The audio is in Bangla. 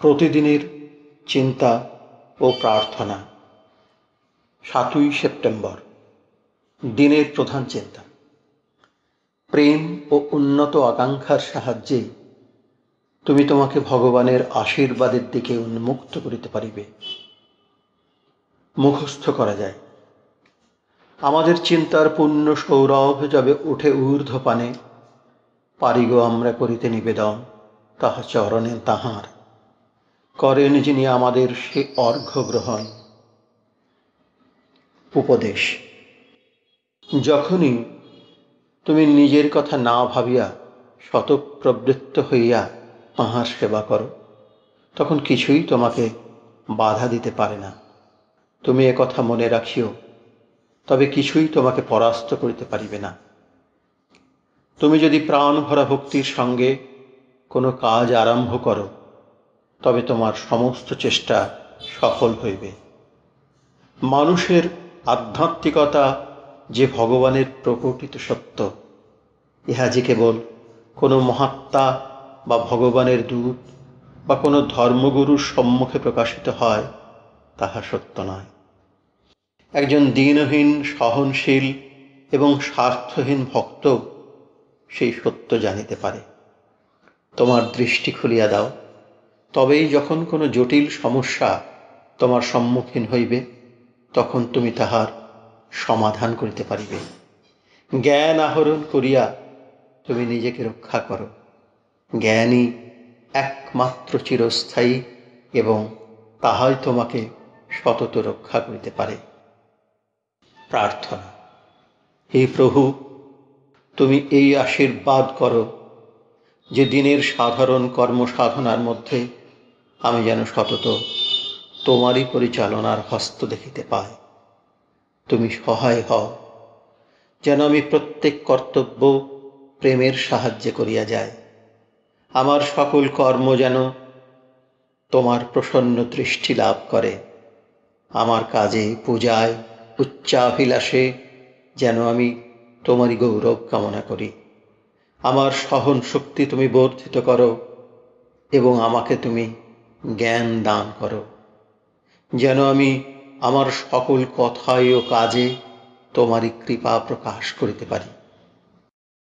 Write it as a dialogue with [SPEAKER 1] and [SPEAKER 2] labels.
[SPEAKER 1] প্রতিদিনের চিন্তা ও প্রার্থনা। 7ই সেপ্টেম্বর। দিনের প্রধান চিন্তা। প্রেম ও উন্নত আকাঙ্ক্ষার সাহায্যে তুমি তোমাকে ভগবানের আশীর্বাদের দিকে উন্মুক্ত করিতে পারিবে। মুখস্থ করা যায়। আমাদের চিন্তার পুণ্য সৌরভ যাবে উঠে ঊর্ধ্বপানে, পারিগ আমরা করিতে নিবেদন তাহা চরণে তাহার, করেন যিনি আমাদের সে অর্ঘ্য গ্রহণ। উপদেশ। যখনই তুমি নিজের কথা না ভাবিয়া স্বতঃপ্রবৃত্ত হইয়া তাঁহার সেবা করো, তখন কিছুই তোমাকে বাধা দিতে পারে না। তুমি একথা মনে রাখিও, তবে কিছুই তোমাকে পরাস্ত করিতে পারিবে না। তুমি যদি প্রাণ ভরা ভক্তির সঙ্গে কোনো কাজ আরম্ভ করো, তবে তোমার সমস্ত চেষ্টা সফল হইবে। মানুষের আধ্যাত্মিকতা যে ভগবানের প্রকটিত সত্য, ইহা যে কেবল কোনো মহাত্মা বা ভগবানের দূত বা কোনো ধর্মগুরুর সম্মুখে প্রকাশিত হয়, তাহা সত্য নয়। একজন দীনহীন, সহনশীল এবং স্বার্থহীন ভক্ত সেই সত্য জানিতে পারে। তোমার দৃষ্টি খুলিয়া দাও, তবেই যখন কোনো জটিল সমস্যা তোমার সম্মুখীন হইবে, তখন তুমি তাহার সমাধান করিতে পারিবে। জ্ঞান আহরণ করিয়া তুমি নিজেকে রক্ষা করো। জ্ঞানই একমাত্র চিরস্থায়ী এবং তাহাই তোমাকে সতত রক্ষা করিতে পারে। প্রার্থনা। হে প্রভু, তুমি এই আশীর্বাদ করো যে দিনের সাধারণ কর্মসাধনার মধ্যে আমি যেন সতত তোমারই পরিচালনার হস্ত দেখিতে পাই। তুমি সহায় হও যেন আমি প্রত্যেক কর্তব্য প্রেমের সাহায্যে করিয়া যায়। আমার সকল কর্ম যেন তোমার প্রসন্ন দৃষ্টি লাভ করে। আমার কাজে, পূজায়, উচ্চাভিলাষে যেন আমি তোমারই গৌরব কামনা করি। আমার সহন শক্তি তুমি বর্ধিত করো এবং আমাকে তুমি জ্ঞান দান করো, যেন আমি আমার সকল কথায় ও কাজে তোমারই কৃপা প্রকাশ করিতে পারি।